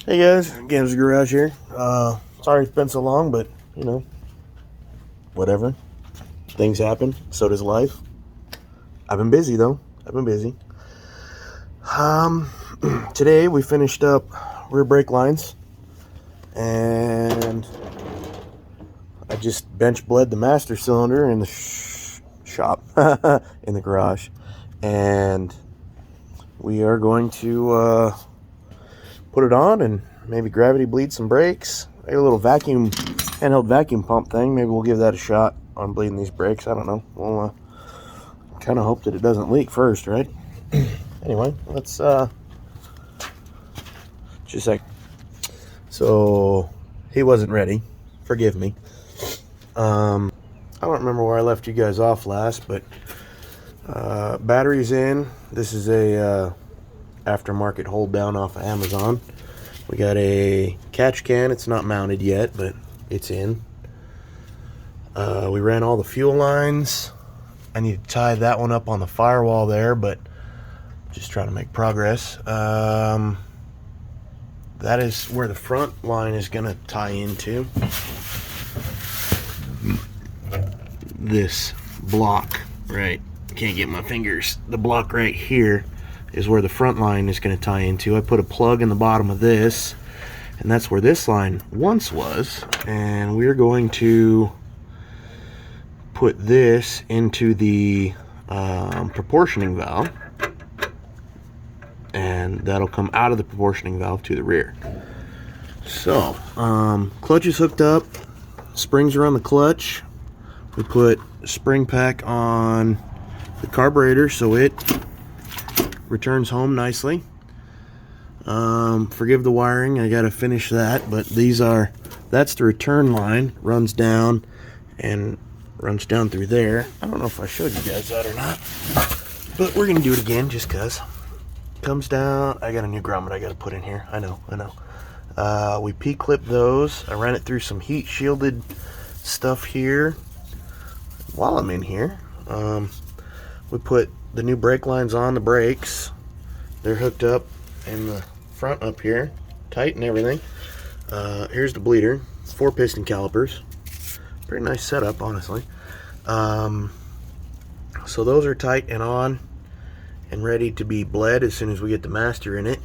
Hey guys, Games Garage here. Sorry it's been so long, but whatever. Things happen. So does life. I've been busy though. I've been busy. Today we finished up rear brake lines, and I just bench bled the master cylinder in the shop in the garage, and we are going to put it on and maybe gravity bleed some brakes. I got a little handheld vacuum pump thing. Maybe we'll give that a shot on bleeding these brakes. I don't know. We'll kind of hope that it doesn't leak first, right? Anyway, let's just a sec. So he wasn't ready. Forgive me. I don't remember where I left you guys off last, but battery's in. This is a aftermarket hold down off of Amazon. We got a catch can. It's not mounted yet, but it's in. We ran all the fuel lines. I need to tie that one up on the firewall there, but just trying to make progress. That is where the front line is going to tie into. This block, right? Can't get my fingers. The block right here is where the front line is going to tie into. I put a plug in the bottom of this, and that's where this line once was, and we're going to put this into the proportioning valve, and that'll come out of the proportioning valve to the rear. So clutch is hooked up, springs are on the clutch. We put a spring pack on the carburetor so it returns home nicely. Forgive the wiring, I gotta finish that, but that's the return line, runs down and runs down through there. I don't know if I showed you guys that or not, but we're gonna do it again just cause. Comes down. I got a new grommet I gotta put in here. I know. We P-clip those. I ran it through some heat shielded stuff here. While I'm in here, we put the new brake lines on the brakes. They're hooked up in the front up here, tight and everything. Here's the bleeder, 4 piston calipers. Pretty nice setup, honestly. So those are tight and on and ready to be bled as soon as we get the master in it.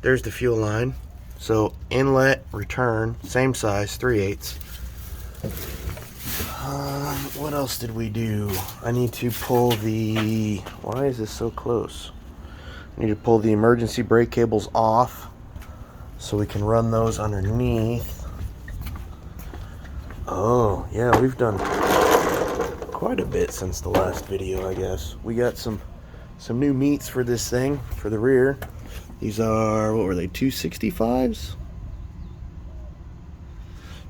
There's the fuel line. So inlet, return, same size, 3/8. What else did we do? I need to pull the... Why is this so close? I need to pull the emergency brake cables off so we can run those underneath. Oh, yeah, we've done quite a bit since the last video, I guess. We got some new meats for this thing, for the rear. These are, what were they, 265s?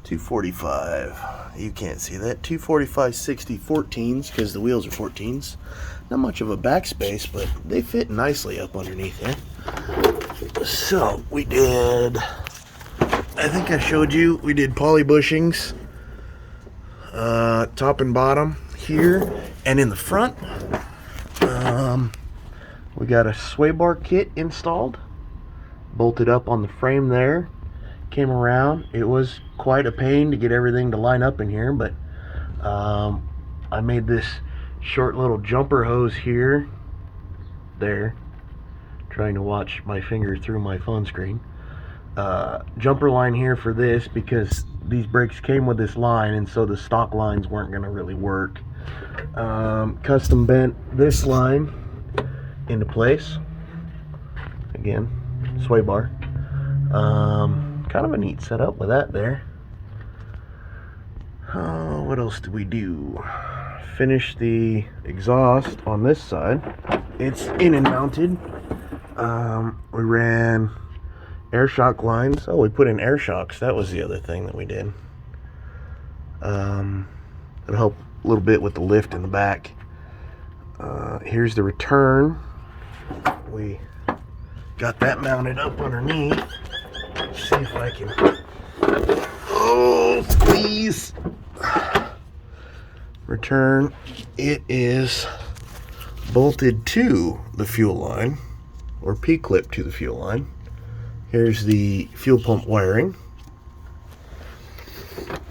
245. You can't see that. 245/60 14s, because the wheels are 14s. Not much of a backspace, but they fit nicely up underneath there. So we did, I think I showed you, we did poly bushings, top and bottom here, and in the front we got a sway bar kit installed, bolted up on the frame there. Came around. It was quite a pain to get everything to line up in here, but I made this short little jumper hose here, there, trying to watch my finger through my phone screen. Jumper line here for this because these brakes came with this line, and so the stock lines weren't going to really work. Custom bent this line into place. Again, sway bar. Kind of a neat setup with that there. What else did we do? Finish the exhaust on this side. It's in and mounted. We ran air shock lines. Oh, we put in air shocks. That was the other thing that we did. It'll help a little bit with the lift in the back. Here's the return. We got that mounted up underneath. Let's see if I can. Oh, please. Return. It is bolted to the fuel line, or P-clip to the fuel line. Here's the fuel pump wiring.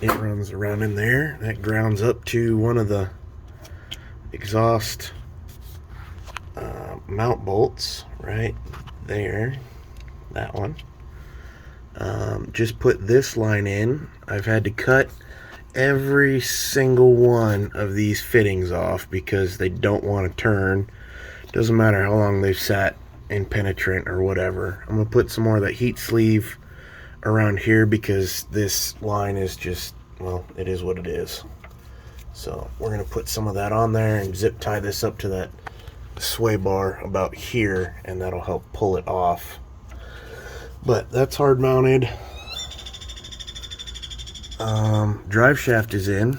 It runs around in there. That grounds up to one of the exhaust mount bolts right there. That one. Just put this line in. I've had to cut every single one of these fittings off because they don't want to turn. Doesn't matter how long they've sat in penetrant or whatever. I'm gonna put some more of that heat sleeve around here because this line is just, well, it is what it is. So we're gonna put some of that on there and zip tie this up to that sway bar about here, and that'll help pull it off. But that's hard mounted. Drive shaft is in.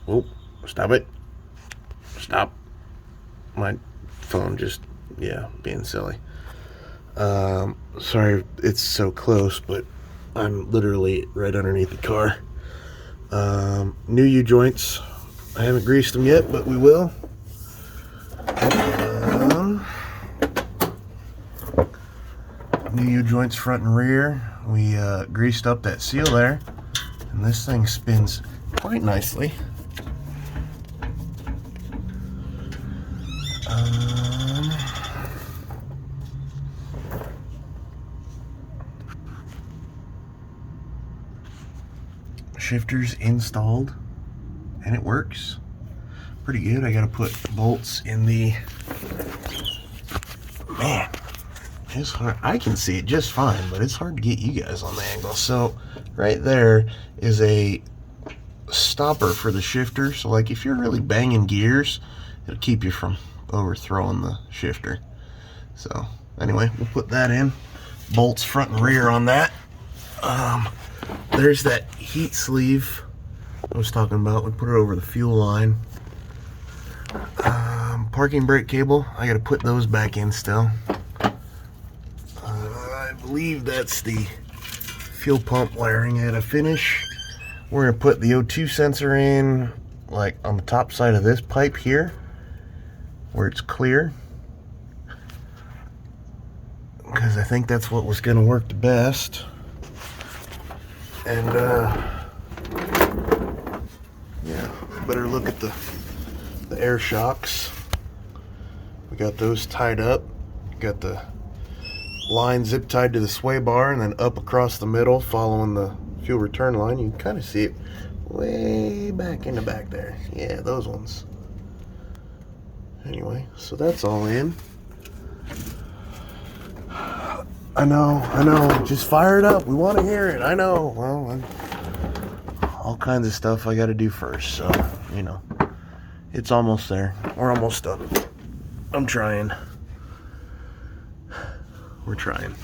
Oh, stop it. Stop. My phone just, yeah, being silly. Sorry it's so close, but I'm literally right underneath the car. New U-joints. I haven't greased them yet, but we will. New U-joints front and rear. We greased up that seal there, and this thing spins quite nicely. Shifters installed, and it works pretty good. I gotta put bolts in the, man, it's hard. I can see it just fine, but it's hard to get you guys on the angle. So right there is a stopper for the shifter, so like if you're really banging gears, it'll keep you from overthrowing the shifter. So anyway, we'll put that in. Bolts front and rear on that. There's that heat sleeve I was talking about. We put it over the fuel line. Parking brake cable, I gotta put those back in still. I believe that's the fuel pump wiring I had to finish. We're gonna put the O2 sensor in, like on the top side of this pipe here, where it's clear, because I think that's what was gonna work the best. And yeah, better look at the air shocks. We got those tied up. Got the line zip tied to the sway bar and then up across the middle following the fuel return line. You can kind of see it way back in the back there. Yeah, those ones. Anyway, so that's all in. I know. Just fire it up. We want to hear it. I know. Well, all kinds of stuff I got to do first. So, you know, it's almost there. We're almost done. I'm trying. We're trying.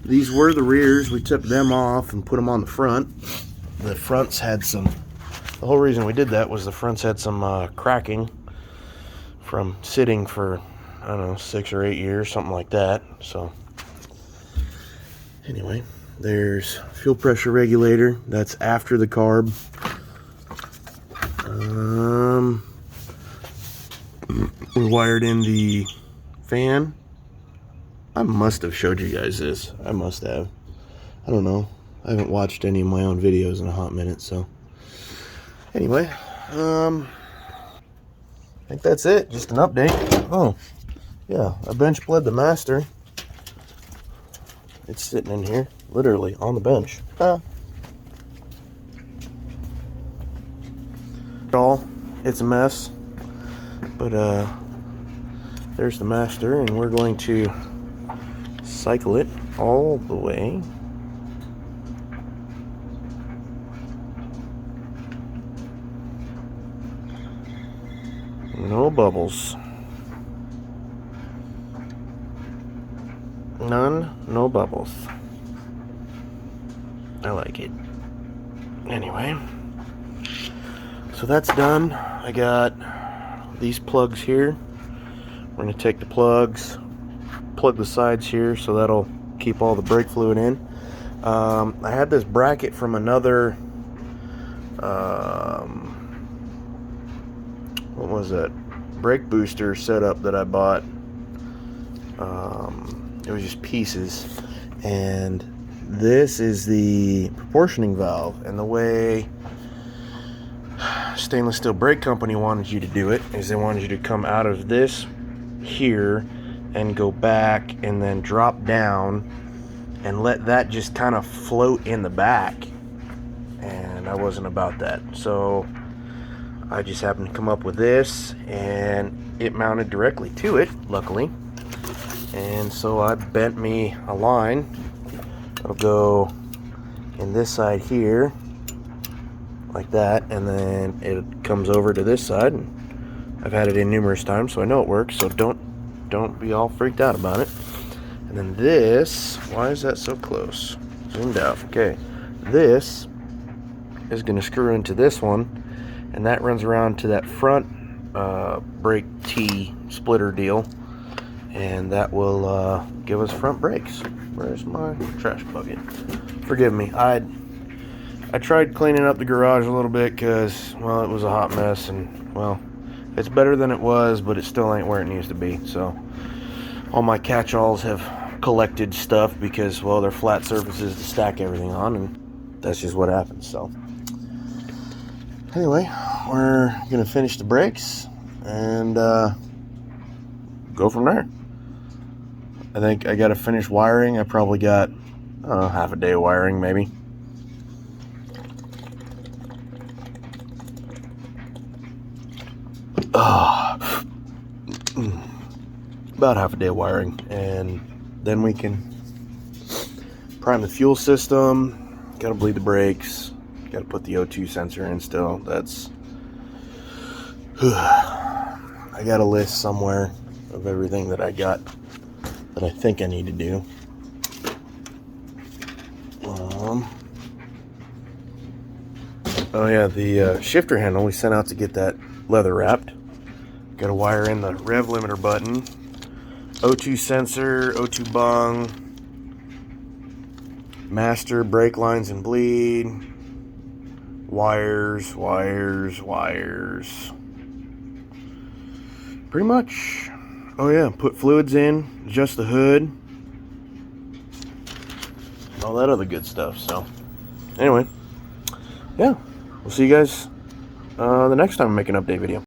These were the rears. We took them off and put them on the front. The fronts had some, the whole reason we did that was the fronts had some cracking from sitting for, I don't know, 6 or 8 years, something like that. So anyway, there's fuel pressure regulator. That's after the carb. We wired in the fan. I must have showed you guys this. I must have. I don't know. I haven't watched any of my own videos in a hot minute, so anyway, I think that's it. Just an update. Oh, yeah, I bench bled the master. It's sitting in here, literally on the bench. It's a mess, but there's the master, and we're going to cycle it all the way. No bubbles. None, no bubbles. I like it. Anyway, so that's done. I got these plugs here. We're going to take the plugs, plug the sides here, so that'll keep all the brake fluid in. I had this bracket from another, what was that? Brake booster setup that I bought It was just pieces. And this is the proportioning valve, and the way stainless steel brake company wanted you to do it is they wanted you to come out of this here and go back and then drop down and let that just kind of float in the back, and I wasn't about that, so I just happened to come up with this, and it mounted directly to it, luckily. And so I bent me a line. It'll go in this side here like that, and then it comes over to this side. And I've had it in numerous times, so I know it works, so don't be all freaked out about it. And then this, why is that so close? Zoomed out. Okay, this is going to screw into this one, and that runs around to that front brake T splitter deal, and that will give us front brakes. Where's my trash bucket? Forgive me, I tried cleaning up the garage a little bit because, well, it was a hot mess, and, well, it's better than it was, but it still ain't where it needs to be. So all my catch-alls have collected stuff because, well, they're flat surfaces to stack everything on, and that's just what happens. So anyway, we're gonna finish the brakes and go from there. I think I gotta finish wiring. I probably got half a day of wiring, maybe. About half a day of wiring, and then we can prime the fuel system. Gotta bleed the brakes. Gotta put the O2 sensor in still. That's I got a list somewhere of everything that I got that I think I need to do. Oh yeah, the shifter handle we sent out to get that leather wrapped. Got to wire in the rev limiter button, O2 sensor, O2 bung, master brake lines and bleed, wires. Pretty much. Oh yeah, put fluids in, adjust the hood, all that other good stuff. So anyway, yeah, we'll see you guys the next time I make an update video.